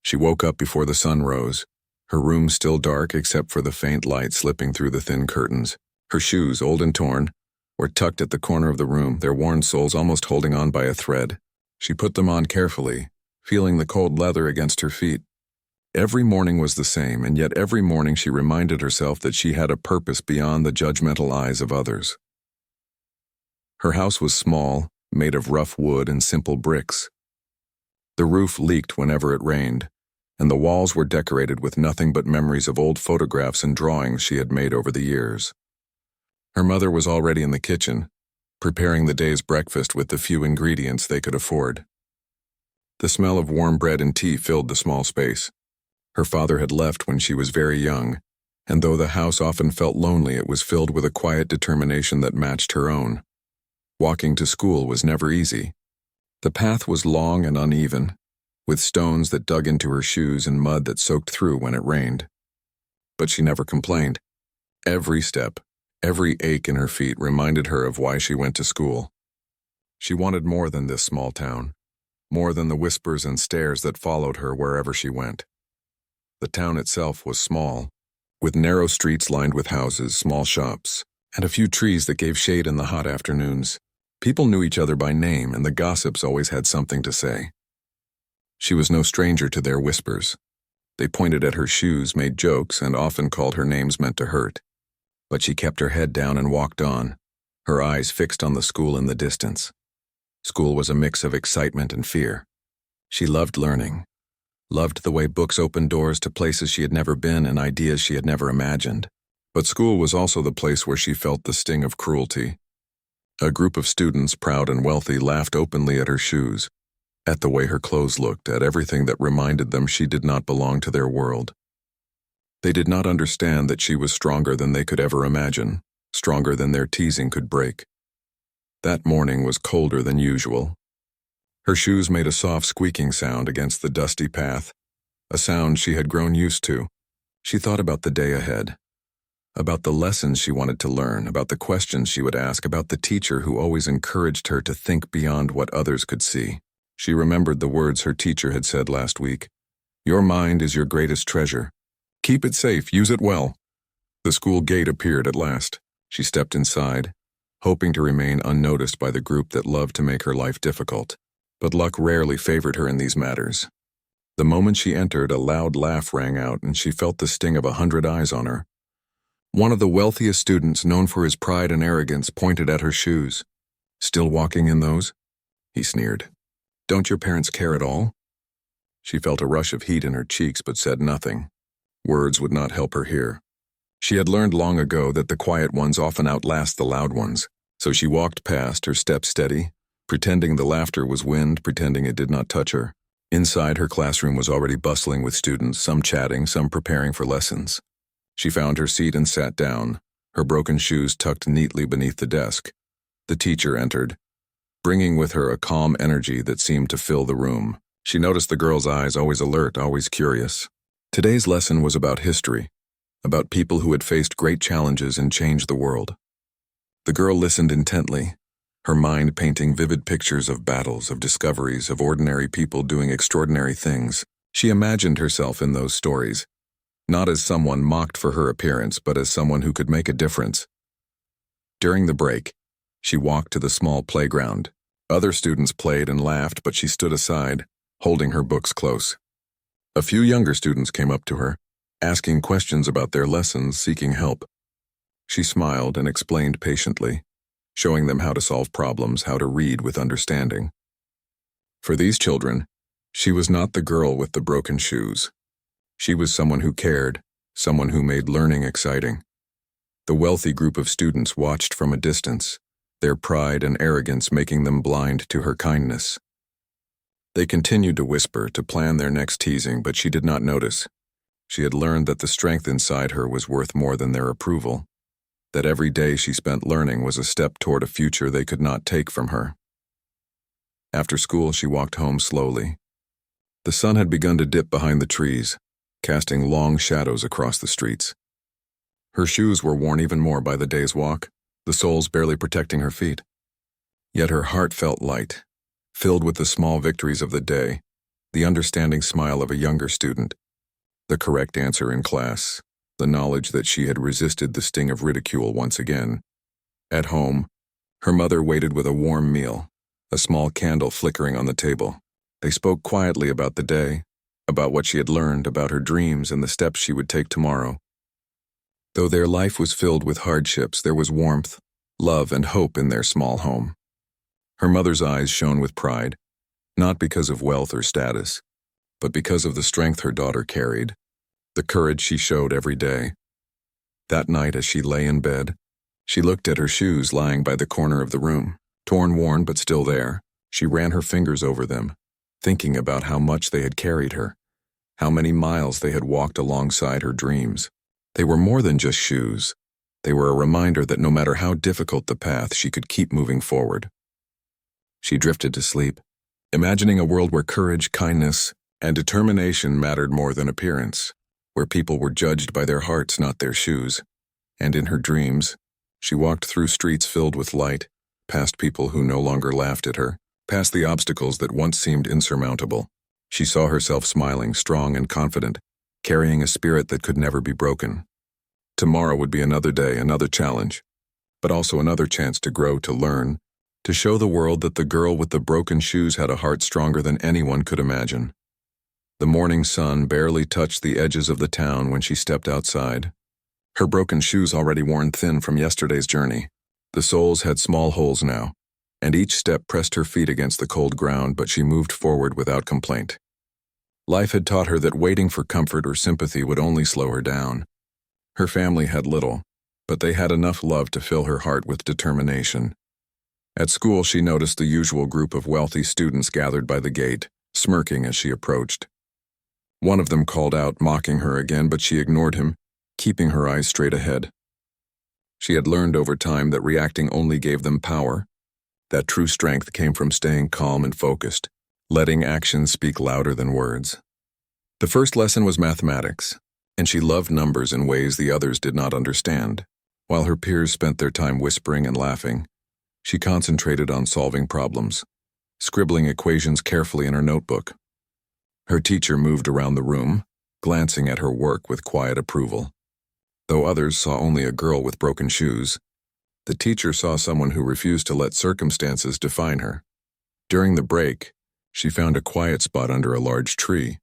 She woke up before the sun rose, her room still dark except for the faint light slipping through the thin curtains. Her shoes, old and torn, were tucked at the corner of the room, their worn soles almost holding on by a thread. She put them on carefully, feeling the cold leather against her feet. Every morning was the same, and yet every morning she reminded herself that she had a purpose beyond the judgmental eyes of others. Her house was small, made of rough wood and simple bricks. The roof leaked whenever it rained, and the walls were decorated with nothing but memories of old photographs and drawings she had made over the years. Her mother was already in the kitchen, preparing the day's breakfast with the few ingredients they could afford. The smell of warm bread and tea filled the small space. Her father had left when she was very young, and though the house often felt lonely, it was filled with a quiet determination that matched her own. Walking to school was never easy. The path was long and uneven, with stones that dug into her shoes and mud that soaked through when it rained. But she never complained. Every step, every ache in her feet reminded her of why she went to school. She wanted more than this small town, more than the whispers and stares that followed her wherever she went. The town itself was small, with narrow streets lined with houses, small shops, and a few trees that gave shade in the hot afternoons. People knew each other by name, and the gossips always had something to say. She was no stranger to their whispers. They pointed at her shoes, made jokes, and often called her names meant to hurt. But she kept her head down and walked on, her eyes fixed on the school in the distance. School was a mix of excitement and fear. She loved learning, loved the way books opened doors to places she had never been and ideas she had never imagined. But school was also the place where she felt the sting of cruelty. A group of students, proud and wealthy, laughed openly at her shoes, at the way her clothes looked, at everything that reminded them she did not belong to their world. They did not understand that she was stronger than they could ever imagine, stronger than their teasing could break. That morning was colder than usual. Her shoes made a soft squeaking sound against the dusty path, a sound she had grown used to. She thought about the day ahead, about the lessons she wanted to learn, about the questions she would ask, about the teacher who always encouraged her to think beyond what others could see. She remembered the words her teacher had said last week. "Your mind is your greatest treasure. Keep it safe, use it well." The school gate appeared at last. She stepped inside, hoping to remain unnoticed by the group that loved to make her life difficult. But luck rarely favored her in these matters. The moment she entered, a loud laugh rang out, and she felt the sting of 100 eyes on her. One of the wealthiest students, known for his pride and arrogance, pointed at her shoes. "Still walking in those?" He sneered. "Don't your parents care at all?" She felt a rush of heat in her cheeks but said nothing. Words would not help her here. She had learned long ago that the quiet ones often outlast the loud ones, so she walked past, her step steady, pretending the laughter was wind, pretending it did not touch her. Inside, her classroom was already bustling with students, some chatting, some preparing for lessons. She found her seat and sat down, her broken shoes tucked neatly beneath the desk. The teacher entered, bringing with her a calm energy that seemed to fill the room. She noticed the girl's eyes, always alert, always curious. Today's lesson was about history, about people who had faced great challenges and changed the world. The girl listened intently, her mind painting vivid pictures of battles, of discoveries, of ordinary people doing extraordinary things. She imagined herself in those stories, not as someone mocked for her appearance, but as someone who could make a difference. During the break, she walked to the small playground. Other students played and laughed, but she stood aside, holding her books close. A few younger students came up to her, asking questions about their lessons, seeking help. She smiled and explained patiently, showing them how to solve problems, how to read with understanding. For these children, she was not the girl with the broken shoes. She was someone who cared, someone who made learning exciting. The wealthy group of students watched from a distance, their pride and arrogance making them blind to her kindness. They continued to whisper, to plan their next teasing, but she did not notice. She had learned that the strength inside her was worth more than their approval, that every day she spent learning was a step toward a future they could not take from her. After school, she walked home slowly. The sun had begun to dip behind the trees, casting long shadows across the streets. Her shoes were worn even more by the day's walk, the soles barely protecting her feet. Yet her heart felt light, filled with the small victories of the day, the understanding smile of a younger student, the correct answer in class, the knowledge that she had resisted the sting of ridicule once again. At home, her mother waited with a warm meal, a small candle flickering on the table. They spoke quietly about the day, about what she had learned, about her dreams and the steps she would take tomorrow. Though their life was filled with hardships, there was warmth, love, and hope in their small home. Her mother's eyes shone with pride, not because of wealth or status, but because of the strength her daughter carried, the courage she showed every day. That night, as she lay in bed, she looked at her shoes lying by the corner of the room, torn, worn, but still there. She ran her fingers over them, thinking about how much they had carried her, how many miles they had walked alongside her dreams. They were more than just shoes. They were a reminder that no matter how difficult the path, she could keep moving forward. She drifted to sleep, imagining a world where courage, kindness, and determination mattered more than appearance, where people were judged by their hearts, not their shoes. And in her dreams, she walked through streets filled with light, past people who no longer laughed at her, past the obstacles that once seemed insurmountable. She saw herself smiling, strong and confident, carrying a spirit that could never be broken. Tomorrow would be another day, another challenge, but also another chance to grow, to learn, to show the world that the girl with the broken shoes had a heart stronger than anyone could imagine. The morning sun barely touched the edges of the town when she stepped outside. Her broken shoes already worn thin from yesterday's journey. The soles had small holes now, and each step pressed her feet against the cold ground, but she moved forward without complaint. Life had taught her that waiting for comfort or sympathy would only slow her down. Her family had little, but they had enough love to fill her heart with determination. At school, she noticed the usual group of wealthy students gathered by the gate, smirking as she approached. One of them called out, mocking her again, but she ignored him, keeping her eyes straight ahead. She had learned over time that reacting only gave them power, that true strength came from staying calm and focused, letting actions speak louder than words. The first lesson was mathematics, and she loved numbers in ways the others did not understand. While her peers spent their time whispering and laughing, she concentrated on solving problems, scribbling equations carefully in her notebook. Her teacher moved around the room, glancing at her work with quiet approval. Though others saw only a girl with broken shoes, the teacher saw someone who refused to let circumstances define her. During the break, she found a quiet spot under a large tree,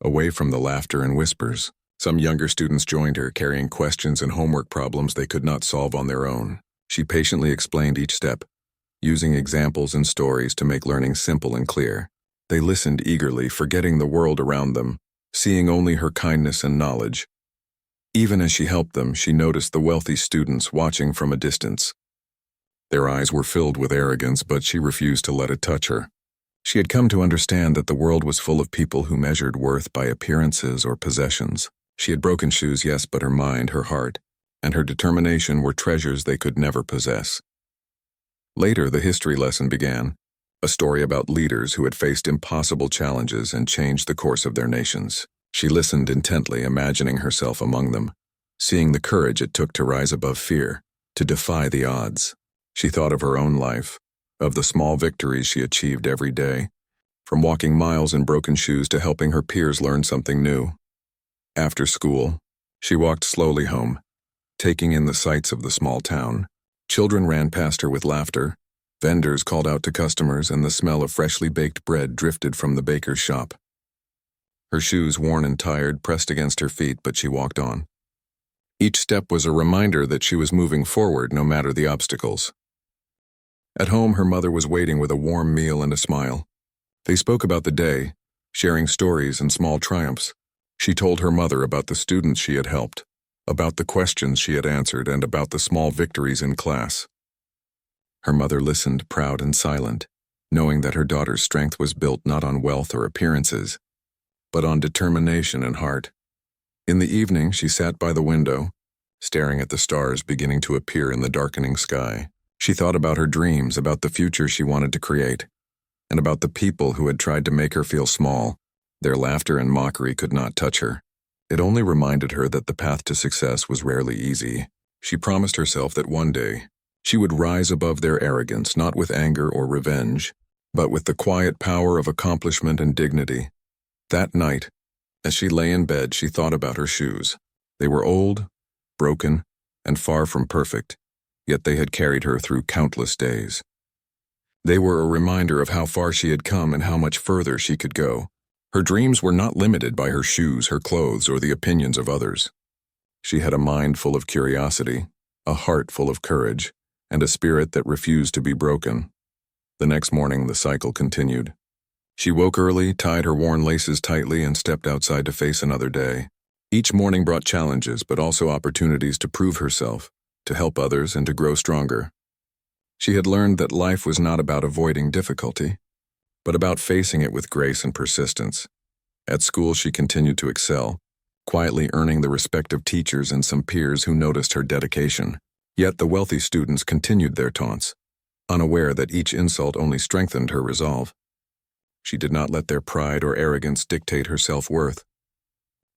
away from the laughter and whispers. Some younger students joined her, carrying questions and homework problems they could not solve on their own. She patiently explained each step, using examples and stories to make learning simple and clear. They listened eagerly, forgetting the world around them, seeing only her kindness and knowledge. Even as she helped them, she noticed the wealthy students watching from a distance. Their eyes were filled with arrogance, but she refused to let it touch her. She had come to understand that the world was full of people who measured worth by appearances or possessions. She had broken shoes, yes, but her mind, her heart, and her determination were treasures they could never possess. Later, the history lesson began, a story about leaders who had faced impossible challenges and changed the course of their nations. She listened intently, imagining herself among them, seeing the courage it took to rise above fear, to defy the odds. She thought of her own life, of the small victories she achieved every day, from walking miles in broken shoes to helping her peers learn something new. After school, she walked slowly home, taking in the sights of the small town. Children ran past her with laughter, vendors called out to customers, and the smell of freshly baked bread drifted from the baker's shop. Her shoes, worn and tired, pressed against her feet, but she walked on. Each step was a reminder that she was moving forward no matter the obstacles. At home, her mother was waiting with a warm meal and a smile. They spoke about the day, sharing stories and small triumphs. She told her mother about the students she had helped, about the questions she had answered, and about the small victories in class. Her mother listened, proud and silent, knowing that her daughter's strength was built not on wealth or appearances, but on determination and heart. In the evening, she sat by the window, staring at the stars beginning to appear in the darkening sky. She thought about her dreams, about the future she wanted to create, and about the people who had tried to make her feel small. Their laughter and mockery could not touch her. It only reminded her that the path to success was rarely easy. She promised herself that one day, she would rise above their arrogance, not with anger or revenge, but with the quiet power of accomplishment and dignity. That night, as she lay in bed, she thought about her shoes. They were old, broken, and far from perfect, yet they had carried her through countless days. They were a reminder of how far she had come and how much further she could go. Her dreams were not limited by her shoes, her clothes, or the opinions of others. She had a mind full of curiosity, a heart full of courage, and a spirit that refused to be broken. The next morning, the cycle continued. She woke early, tied her worn laces tightly, and stepped outside to face another day. Each morning brought challenges, but also opportunities to prove herself, to help others, and to grow stronger. She had learned that life was not about avoiding difficulty, but about facing it with grace and persistence. At school, she continued to excel, quietly earning the respect of teachers and some peers who noticed her dedication. Yet the wealthy students continued their taunts, unaware that each insult only strengthened her resolve. She did not let their pride or arrogance dictate her self-worth.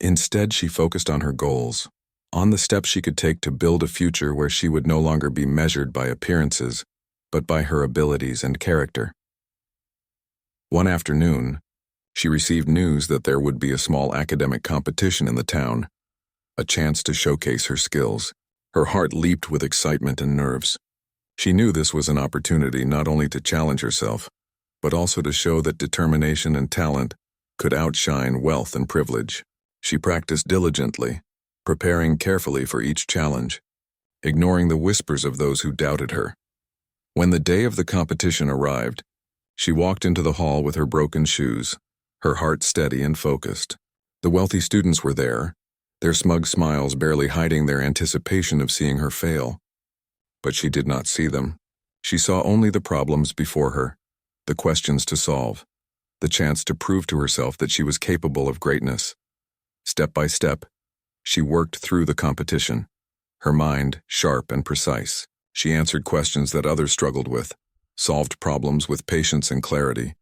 Instead, she focused on her goals, on the steps she could take to build a future where she would no longer be measured by appearances, but by her abilities and character. One afternoon, she received news that there would be a small academic competition in the town, a chance to showcase her skills. Her heart leaped with excitement and nerves. She knew this was an opportunity not only to challenge herself, but also to show that determination and talent could outshine wealth and privilege. She practiced diligently, preparing carefully for each challenge, ignoring the whispers of those who doubted her. When the day of the competition arrived, she walked into the hall with her broken shoes, her heart steady and focused. The wealthy students were there, their smug smiles barely hiding their anticipation of seeing her fail. But she did not see them. She saw only the problems before her, the questions to solve, the chance to prove to herself that she was capable of greatness. Step by step, she worked through the competition, her mind sharp and precise. She answered questions that others struggled with, solved problems with patience and clarity,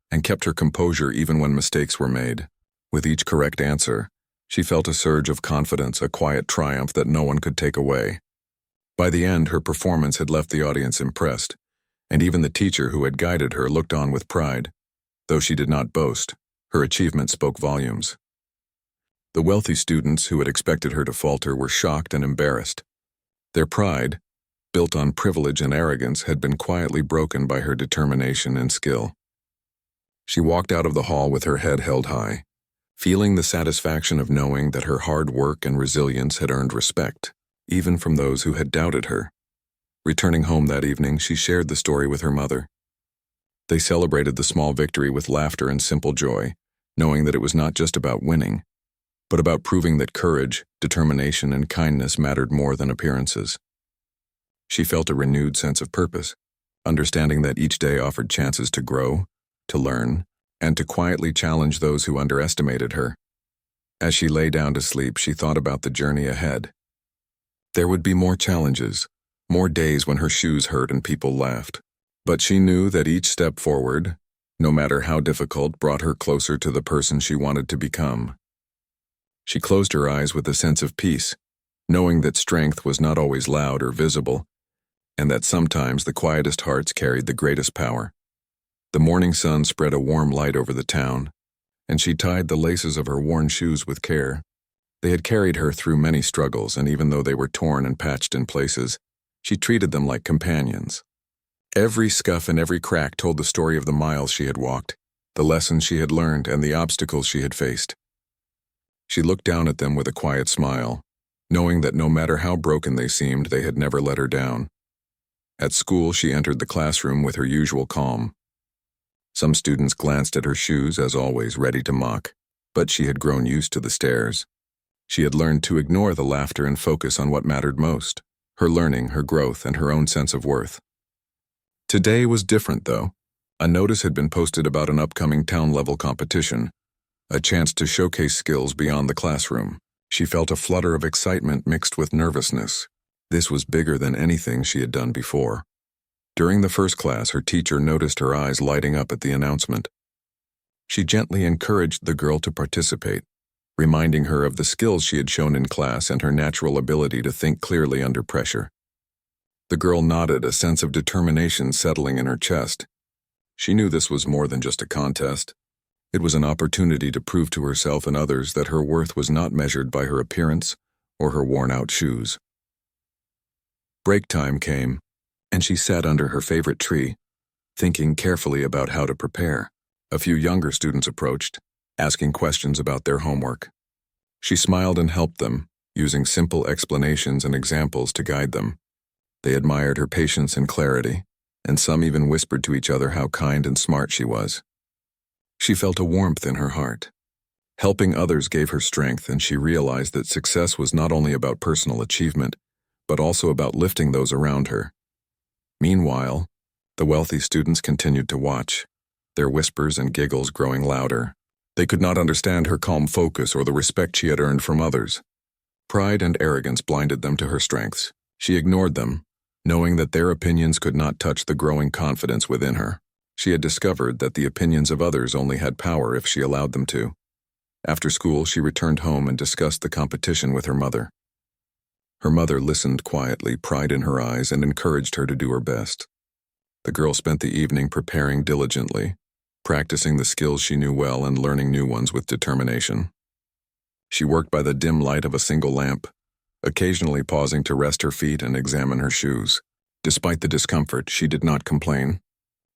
and kept her composure even when mistakes were made. With each correct answer, she felt a surge of confidence, a quiet triumph that no one could take away. By the end, her performance had left the audience impressed, and even the teacher who had guided her looked on with pride. Though she did not boast, her achievement spoke volumes. The wealthy students who had expected her to falter were shocked and embarrassed. Their pride, built on privilege and arrogance, had been quietly broken by her determination and skill. She walked out of the hall with her head held high, feeling the satisfaction of knowing that her hard work and resilience had earned respect, even from those who had doubted her. Returning home that evening, she shared the story with her mother. They celebrated the small victory with laughter and simple joy, knowing that it was not just about winning, but about proving that courage, determination, and kindness mattered more than appearances. She felt a renewed sense of purpose, understanding that each day offered chances to grow, to learn, and to quietly challenge those who underestimated her. As she lay down to sleep, she thought about the journey ahead. There would be more challenges, more days when her shoes hurt and people laughed. But she knew that each step forward, no matter how difficult, brought her closer to the person she wanted to become. She closed her eyes with a sense of peace, knowing that strength was not always loud or visible, and that sometimes the quietest hearts carried the greatest power. The morning sun spread a warm light over the town, and she tied the laces of her worn shoes with care. They had carried her through many struggles, and even though they were torn and patched in places, she treated them like companions. Every scuff and every crack told the story of the miles she had walked, the lessons she had learned, and the obstacles she had faced. She looked down at them with a quiet smile, knowing that no matter how broken they seemed, they had never let her down. At school, she entered the classroom with her usual calm. Some students glanced at her shoes, as always, ready to mock, but she had grown used to the stares. She had learned to ignore the laughter and focus on what mattered most, her learning, her growth, and her own sense of worth. Today was different, though. A notice had been posted about an upcoming town-level competition, a chance to showcase skills beyond the classroom. She felt a flutter of excitement mixed with nervousness. This was bigger than anything she had done before. During the first class, her teacher noticed her eyes lighting up at the announcement. She gently encouraged the girl to participate, reminding her of the skills she had shown in class and her natural ability to think clearly under pressure. The girl nodded, a sense of determination settling in her chest. She knew this was more than just a contest. It was an opportunity to prove to herself and others that her worth was not measured by her appearance or her worn-out shoes. Break time came, and she sat under her favorite tree, thinking carefully about how to prepare. A few younger students approached, asking questions about their homework. She smiled and helped them, using simple explanations and examples to guide them. They admired her patience and clarity, and some even whispered to each other how kind and smart she was. She felt a warmth in her heart. Helping others gave her strength, and she realized that success was not only about personal achievement, but also about lifting those around her. Meanwhile, the wealthy students continued to watch, their whispers and giggles growing louder. They could not understand her calm focus or the respect she had earned from others. Pride and arrogance blinded them to her strengths. She ignored them, knowing that their opinions could not touch the growing confidence within her. She had discovered that the opinions of others only had power if she allowed them to. After school, she returned home and discussed the competition with her mother. Her mother listened quietly, pride in her eyes, and encouraged her to do her best. The girl spent the evening preparing diligently, practicing the skills she knew well and learning new ones with determination. She worked by the dim light of a single lamp, occasionally pausing to rest her feet and examine her shoes. Despite the discomfort, she did not complain.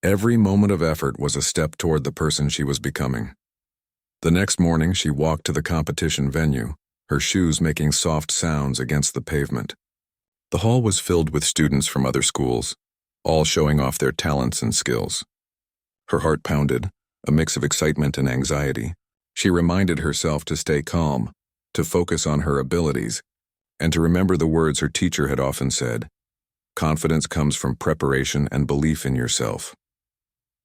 Every moment of effort was a step toward the person she was becoming. The next morning, she walked to the competition venue, her shoes making soft sounds against the pavement. The hall was filled with students from other schools, all showing off their talents and skills. Her heart pounded, a mix of excitement and anxiety. She reminded herself to stay calm, to focus on her abilities, and to remember the words her teacher had often said: "Confidence comes from preparation and belief in yourself."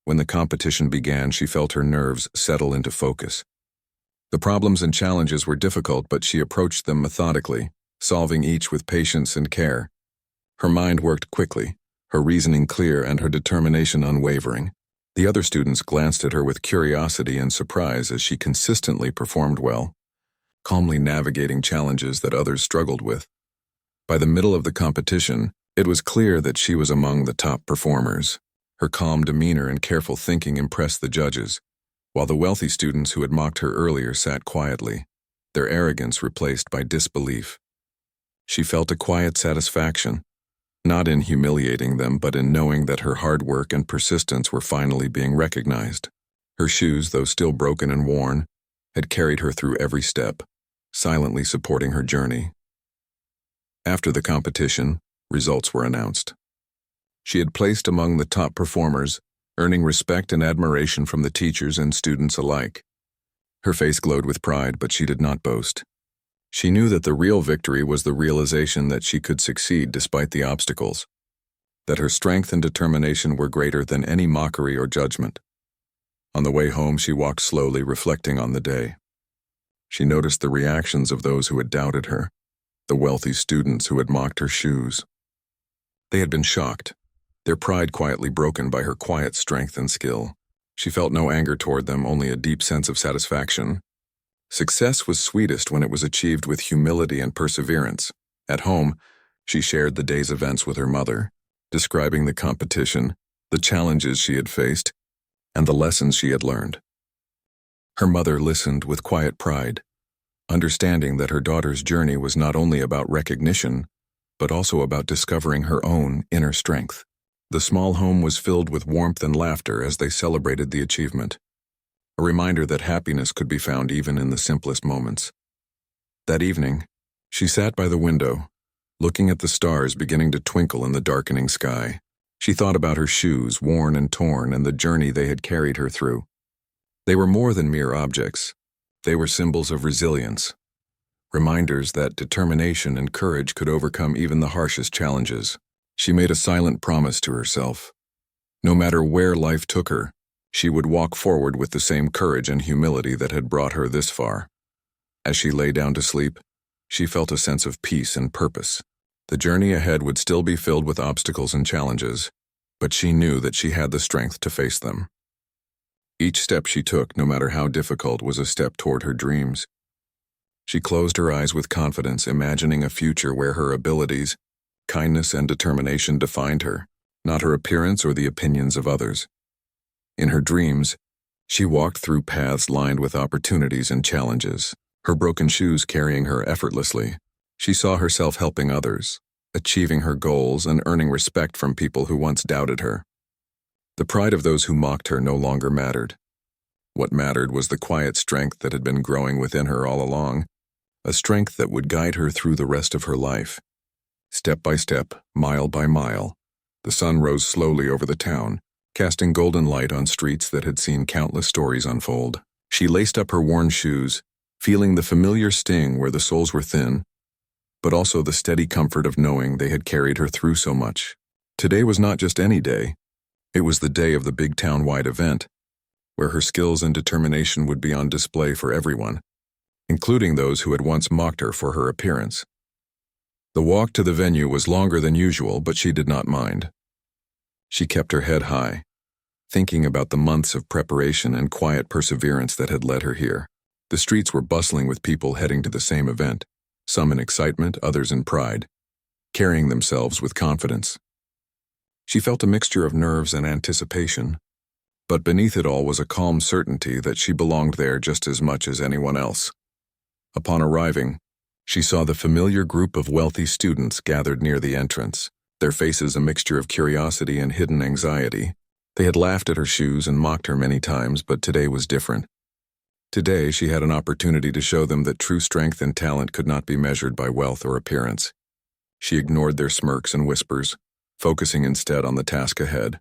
When the competition began, she felt her nerves settle into focus. The problems and challenges were difficult, but she approached them methodically, solving each with patience and care. Her mind worked quickly, her reasoning clear and her determination unwavering. The other students glanced at her with curiosity and surprise as she consistently performed well, calmly navigating challenges that others struggled with. By the middle of the competition, it was clear that she was among the top performers. Her calm demeanor and careful thinking impressed the judges, while the wealthy students who had mocked her earlier sat quietly, their arrogance replaced by disbelief. She felt a quiet satisfaction, not in humiliating them, but in knowing that her hard work and persistence were finally being recognized. Her shoes, though still broken and worn, had carried her through every step, silently supporting her journey. After the competition, results were announced. She had placed among the top performers, earning respect and admiration from the teachers and students alike. Her face glowed with pride, but she did not boast. She knew that the real victory was the realization that she could succeed despite the obstacles, that her strength and determination were greater than any mockery or judgment. On the way home, she walked slowly, reflecting on the day. She noticed the reactions of those who had doubted her, the wealthy students who had mocked her shoes. They had been shocked, their pride quietly broken by her quiet strength and skill. She felt no anger toward them, only a deep sense of satisfaction. Success was sweetest when it was achieved with humility and perseverance. At home, she shared the day's events with her mother, describing the competition, the challenges she had faced, and the lessons she had learned. Her mother listened with quiet pride, understanding that her daughter's journey was not only about recognition, but also about discovering her own inner strength. The small home was filled with warmth and laughter as they celebrated the achievement, a reminder that happiness could be found even in the simplest moments. That evening, she sat by the window, looking at the stars beginning to twinkle in the darkening sky. She thought about her shoes, worn and torn, and the journey they had carried her through. They were more than mere objects. They were symbols of resilience, reminders that determination and courage could overcome even the harshest challenges. She made a silent promise to herself. No matter where life took her, she would walk forward with the same courage and humility that had brought her this far. As she lay down to sleep, she felt a sense of peace and purpose. The journey ahead would still be filled with obstacles and challenges, but she knew that she had the strength to face them. Each step she took, no matter how difficult, was a step toward her dreams. She closed her eyes with confidence, imagining a future where her abilities, kindness, and determination defined her, not her appearance or the opinions of others. In her dreams, She walked through paths lined with opportunities and challenges, her broken shoes carrying her effortlessly. She saw herself helping others, achieving her goals and earning respect from people who once doubted her. The pride of those who mocked her no longer mattered. What mattered was the quiet strength that had been growing within her all along, a strength that would guide her through the rest of her life. Step by step, mile by mile, the sun rose slowly over the town, casting golden light on streets that had seen countless stories unfold. She laced up her worn shoes, feeling the familiar sting where the soles were thin, but also the steady comfort of knowing they had carried her through so much. Today was not just any day. It was the day of the big town-wide event, where her skills and determination would be on display for everyone, including those who had once mocked her for her appearance. The walk to the venue was longer than usual, but she did not mind. She kept her head high, thinking about the months of preparation and quiet perseverance that had led her here. The streets were bustling with people heading to the same event, some in excitement, others in pride, carrying themselves with confidence. She felt a mixture of nerves and anticipation, but beneath it all was a calm certainty that she belonged there just as much as anyone else. Upon arriving, she saw the familiar group of wealthy students gathered near the entrance, their faces a mixture of curiosity and hidden anxiety. They had laughed at her shoes and mocked her many times, but today was different. Today, she had an opportunity to show them that true strength and talent could not be measured by wealth or appearance. She ignored their smirks and whispers, focusing instead on the task ahead.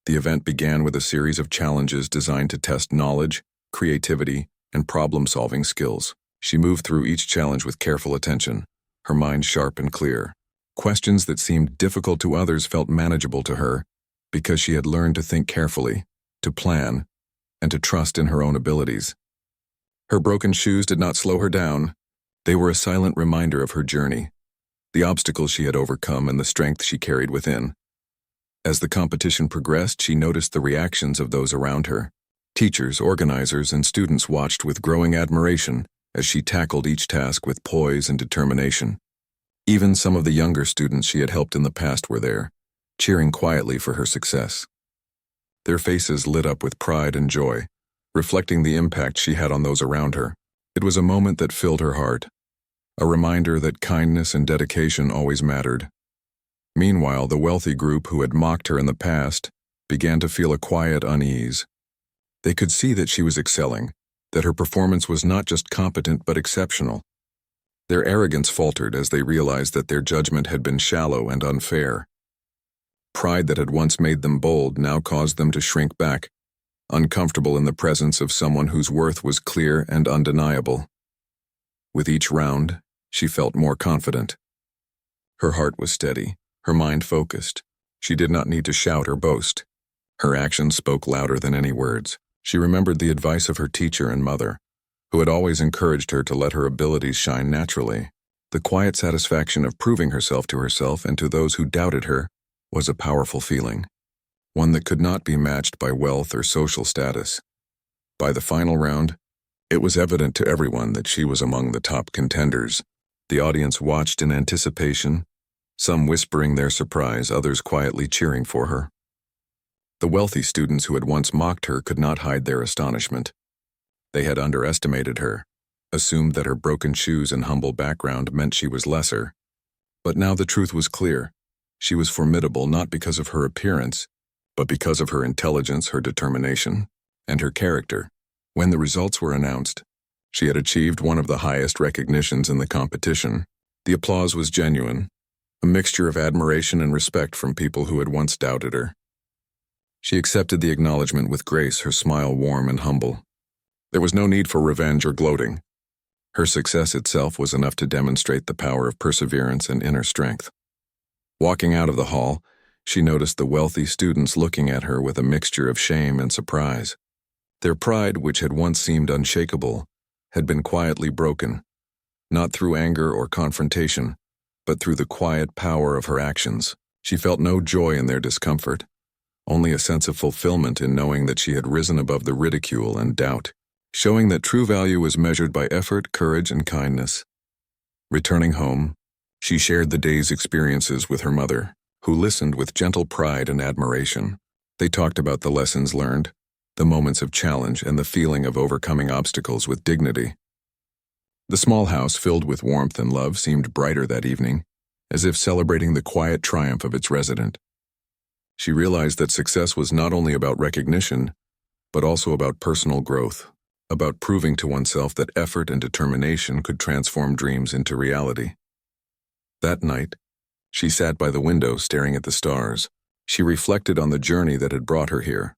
The event began with a series of challenges designed to test knowledge, creativity, and problem-solving skills. She moved through each challenge with careful attention, her mind sharp and clear. Questions that seemed difficult to others felt manageable to her because she had learned to think carefully, to plan, and to trust in her own abilities. Her broken shoes did not slow her down. They were a silent reminder of her journey, the obstacles she had overcome and the strength she carried within. As the competition progressed, she noticed the reactions of those around her. Teachers, organizers, and students watched with growing admiration as she tackled each task with poise and determination. Even some of the younger students she had helped in the past were there, cheering quietly for her success. Their faces lit up with pride and joy, reflecting the impact she had on those around her. It was a moment that filled her heart, a reminder that kindness and dedication always mattered. Meanwhile, the wealthy group who had mocked her in the past began to feel a quiet unease. They could see that she was excelling, that her performance was not just competent but exceptional. Their arrogance faltered as they realized that their judgment had been shallow and unfair. Pride that had once made them bold now caused them to shrink back, uncomfortable in the presence of someone whose worth was clear and undeniable. With each round, she felt more confident. Her heart was steady, her mind focused. She did not need to shout or boast. Her actions spoke louder than any words. She remembered the advice of her teacher and mother, who had always encouraged her to let her abilities shine naturally. The quiet satisfaction of proving herself to herself and to those who doubted her was a powerful feeling, one that could not be matched by wealth or social status. By the final round, it was evident to everyone that she was among the top contenders. The audience watched in anticipation, some whispering their surprise, others quietly cheering for her. The wealthy students who had once mocked her could not hide their astonishment. They had underestimated her, assumed that her broken shoes and humble background meant she was lesser. But now the truth was clear. She was formidable not because of her appearance, but because of her intelligence, her determination, and her character. When the results were announced, she had achieved one of the highest recognitions in the competition. The applause was genuine, a mixture of admiration and respect from people who had once doubted her. She accepted the acknowledgement with grace, her smile warm and humble. There was no need for revenge or gloating. Her success itself was enough to demonstrate the power of perseverance and inner strength. Walking out of the hall, she noticed the wealthy students looking at her with a mixture of shame and surprise. Their pride, which had once seemed unshakable, had been quietly broken, not through anger or confrontation, but through the quiet power of her actions. She felt no joy in their discomfort, only a sense of fulfillment in knowing that she had risen above the ridicule and doubt, showing that true value was measured by effort, courage, and kindness. Returning home, she shared the day's experiences with her mother, who listened with gentle pride and admiration. They talked about the lessons learned, the moments of challenge and the feeling of overcoming obstacles with dignity. The small house filled with warmth and love seemed brighter that evening, as if celebrating the quiet triumph of its resident. She realized that success was not only about recognition, but also about personal growth, about proving to oneself that effort and determination could transform dreams into reality. That night, she sat by the window staring at the stars. She reflected on the journey that had brought her here,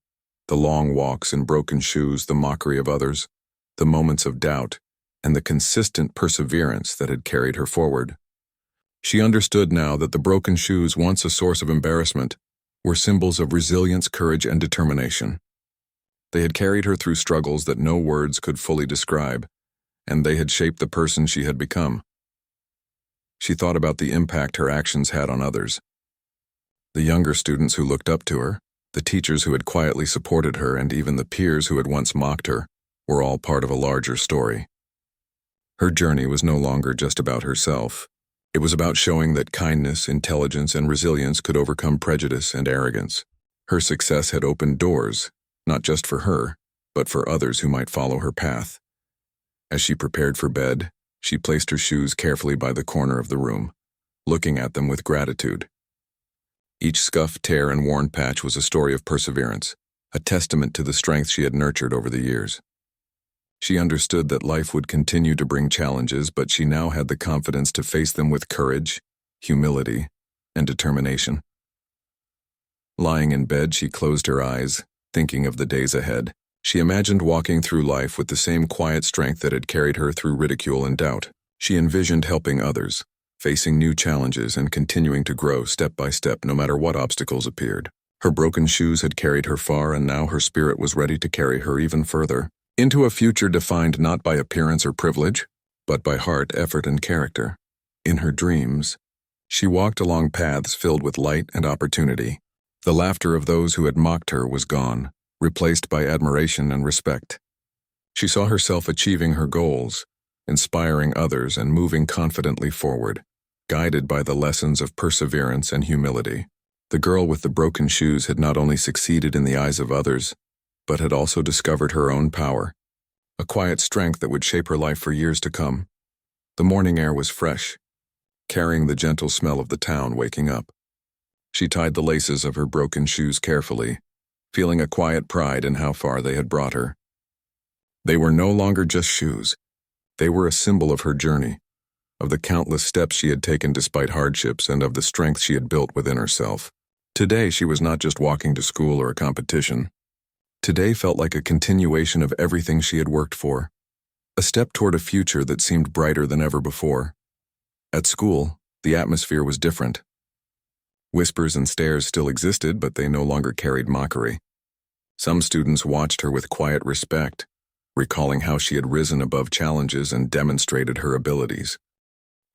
the long walks in broken shoes, the mockery of others, the moments of doubt, and the consistent perseverance that had carried her forward. She understood now that the broken shoes, once a source of embarrassment, were symbols of resilience, courage, and determination. They had carried her through struggles that no words could fully describe, and they had shaped the person she had become. She thought about the impact her actions had on others. The younger students who looked up to her, the teachers who had quietly supported her, and even the peers who had once mocked her, were all part of a larger story. Her journey was no longer just about herself. It was about showing that kindness, intelligence, and resilience could overcome prejudice and arrogance. Her success had opened doors, not just for her, but for others who might follow her path. As she prepared for bed, she placed her shoes carefully by the corner of the room, looking at them with gratitude. Each scuff, tear, and worn patch was a story of perseverance, a testament to the strength she had nurtured over the years. She understood that life would continue to bring challenges, but she now had the confidence to face them with courage, humility, and determination. Lying in bed, she closed her eyes, thinking of the days ahead. She imagined walking through life with the same quiet strength that had carried her through ridicule and doubt. She envisioned helping others, facing new challenges and continuing to grow step by step no matter what obstacles appeared. Her broken shoes had carried her far, and now her spirit was ready to carry her even further, into a future defined not by appearance or privilege, but by heart, effort, and character. In her dreams, she walked along paths filled with light and opportunity. The laughter of those who had mocked her was gone, replaced by admiration and respect. She saw herself achieving her goals, inspiring others, and moving confidently forward, guided by the lessons of perseverance and humility. The girl with the broken shoes had not only succeeded in the eyes of others, but had also discovered her own power, a quiet strength that would shape her life for years to come. The morning air was fresh, carrying the gentle smell of the town waking up. She tied the laces of her broken shoes carefully, feeling a quiet pride in how far they had brought her. They were no longer just shoes. They were a symbol of her journey, of the countless steps she had taken despite hardships, and of the strength she had built within herself. Today, she was not just walking to school or a competition. Today felt like a continuation of everything she had worked for, a step toward a future that seemed brighter than ever before. At school, the atmosphere was different. Whispers and stares still existed, but they no longer carried mockery. Some students watched her with quiet respect, recalling how she had risen above challenges and demonstrated her abilities.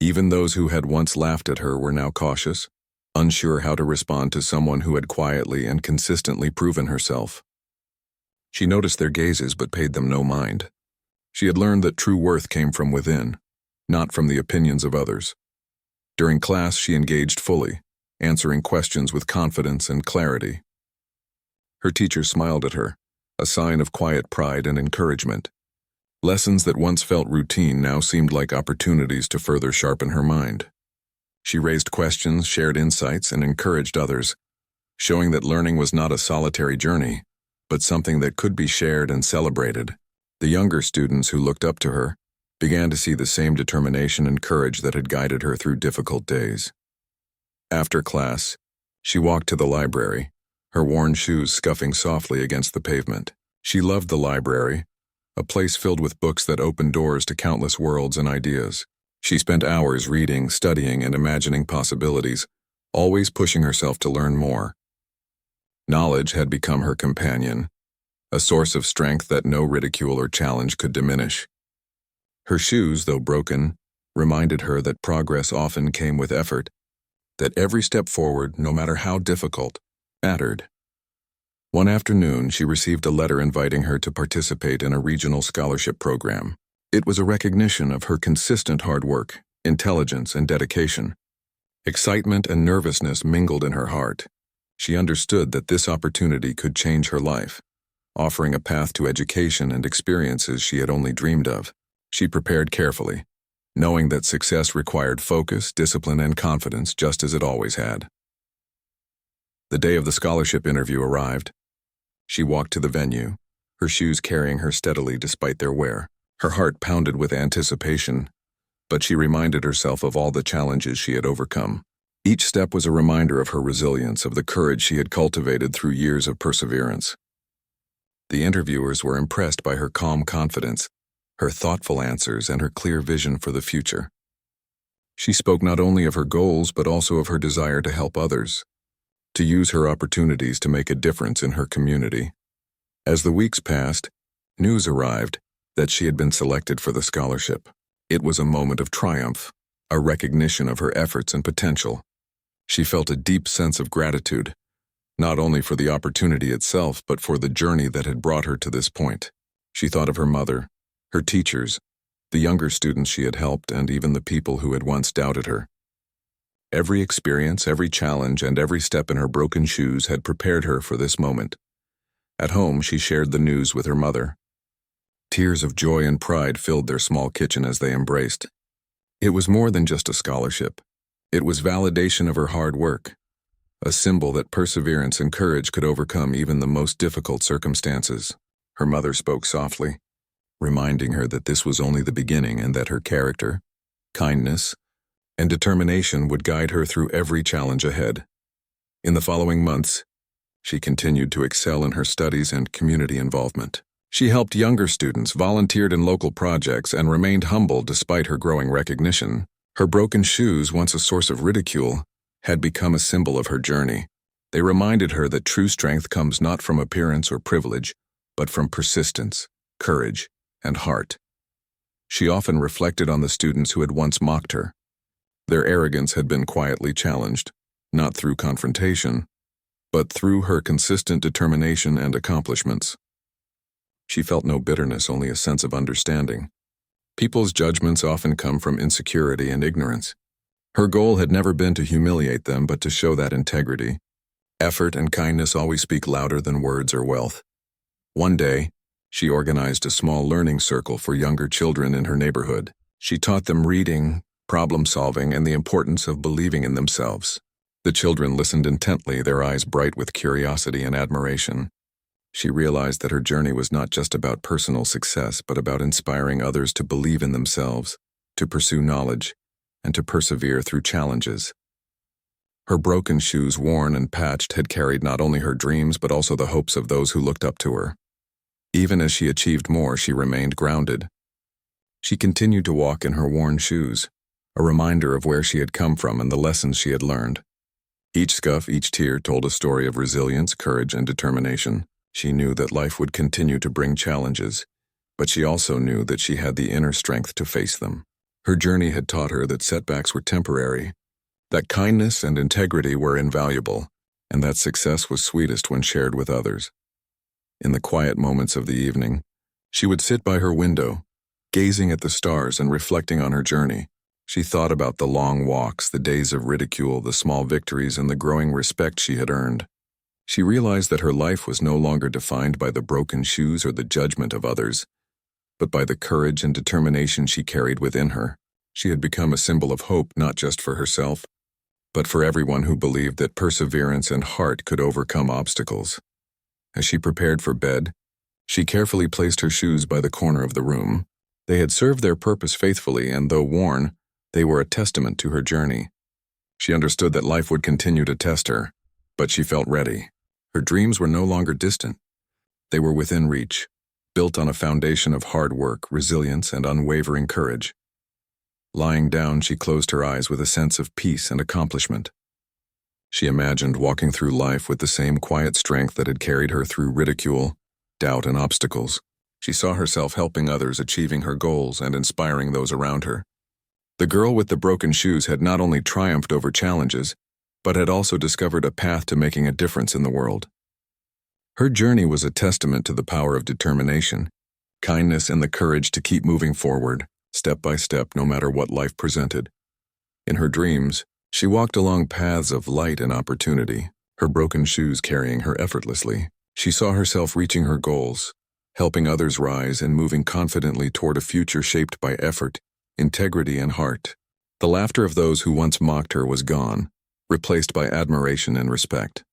Even those who had once laughed at her were now cautious, unsure how to respond to someone who had quietly and consistently proven herself. She noticed their gazes but paid them no mind. She had learned that true worth came from within, not from the opinions of others. During class, she engaged fully, answering questions with confidence and clarity. Her teacher smiled at her, a sign of quiet pride and encouragement. Lessons that once felt routine now seemed like opportunities to further sharpen her mind. She raised questions, shared insights, and encouraged others, showing that learning was not a solitary journey, but something that could be shared and celebrated. The younger students who looked up to her began to see the same determination and courage that had guided her through difficult days. After class, she walked to the library, her worn shoes scuffing softly against the pavement. She loved the library, a place filled with books that opened doors to countless worlds and ideas. She spent hours reading, studying, and imagining possibilities, always pushing herself to learn more. Knowledge had become her companion, a source of strength that no ridicule or challenge could diminish. Her shoes, though broken, reminded her that progress often came with effort, that every step forward, no matter how difficult, mattered. One afternoon, she received a letter inviting her to participate in a regional scholarship program. It was a recognition of her consistent hard work, intelligence, and dedication. Excitement and nervousness mingled in her heart. She understood that this opportunity could change her life, offering a path to education and experiences she had only dreamed of. She prepared carefully, knowing that success required focus, discipline, and confidence just as it always had. The day of the scholarship interview arrived. She walked to the venue, her shoes carrying her steadily despite their wear. Her heart pounded with anticipation, but she reminded herself of all the challenges she had overcome. Each step was a reminder of her resilience, of the courage she had cultivated through years of perseverance. The interviewers were impressed by her calm confidence, her thoughtful answers, and her clear vision for the future. She spoke not only of her goals but also of her desire to help others, to use her opportunities to make a difference in her community. As the weeks passed, news arrived that she had been selected for the scholarship. It was a moment of triumph, a recognition of her efforts and potential. She felt a deep sense of gratitude, not only for the opportunity itself but for the journey that had brought her to this point. She thought of her mother, her teachers, the younger students she had helped, and even the people who had once doubted her. Every experience, every challenge, and every step in her broken shoes had prepared her for this moment. At home, she shared the news with her mother. Tears of joy and pride filled their small kitchen as they embraced. It was more than just a scholarship. It was validation of her hard work, a symbol that perseverance and courage could overcome even the most difficult circumstances. Her mother spoke softly, reminding her that this was only the beginning and that her character, kindness, and determination would guide her through every challenge ahead. In the following months, she continued to excel in her studies and community involvement. She helped younger students, volunteered in local projects, and remained humble despite her growing recognition. Her broken shoes, once a source of ridicule, had become a symbol of her journey. They reminded her that true strength comes not from appearance or privilege, but from persistence, courage, and heart. She often reflected on the students who had once mocked her. Their arrogance had been quietly challenged, not through confrontation, but through her consistent determination and accomplishments. She felt no bitterness, only a sense of understanding. People's judgments often come from insecurity and ignorance. Her goal had never been to humiliate them, but to show that integrity, effort, and kindness always speak louder than words or wealth. One day, she organized a small learning circle for younger children in her neighborhood. She taught them reading, problem-solving, and the importance of believing in themselves. The children listened intently, their eyes bright with curiosity and admiration. She realized that her journey was not just about personal success, but about inspiring others to believe in themselves, to pursue knowledge, and to persevere through challenges. Her broken shoes, worn and patched, had carried not only her dreams but also the hopes of those who looked up to her. Even as she achieved more, she remained grounded. She continued to walk in her worn shoes, a reminder of where she had come from and the lessons she had learned. Each scuff, each tear told a story of resilience, courage, and determination. She knew that life would continue to bring challenges, but she also knew that she had the inner strength to face them. Her journey had taught her that setbacks were temporary, that kindness and integrity were invaluable, and that success was sweetest when shared with others. In the quiet moments of the evening, she would sit by her window, gazing at the stars and reflecting on her journey. She thought about the long walks, the days of ridicule, the small victories, and the growing respect she had earned. She realized that her life was no longer defined by the broken shoes or the judgment of others, but by the courage and determination she carried within her. She had become a symbol of hope not just for herself, but for everyone who believed that perseverance and heart could overcome obstacles. As she prepared for bed, she carefully placed her shoes by the corner of the room. They had served their purpose faithfully, and though worn, they were a testament to her journey. She understood that life would continue to test her, but she felt ready. Her dreams were no longer distant. They were within reach, built on a foundation of hard work, resilience, and unwavering courage. Lying down, she closed her eyes with a sense of peace and accomplishment. She imagined walking through life with the same quiet strength that had carried her through ridicule, doubt, and obstacles. She saw herself helping others, achieving her goals, and inspiring those around her. The girl with the broken shoes had not only triumphed over challenges, but had also discovered a path to making a difference in the world. Her journey was a testament to the power of determination, kindness, and the courage to keep moving forward, step by step, no matter what life presented. In her dreams, she walked along paths of light and opportunity, her broken shoes carrying her effortlessly. She saw herself reaching her goals, helping others rise and moving confidently toward a future shaped by effort, integrity, and heart. The laughter of those who once mocked her was gone, replaced by admiration and respect.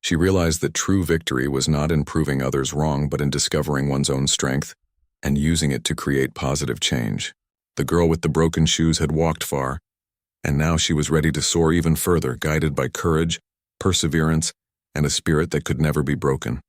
She realized that true victory was not in proving others wrong but in discovering one's own strength and using it to create positive change. The girl with the broken shoes had walked far, and now she was ready to soar even further, guided by courage, perseverance, and a spirit that could never be broken.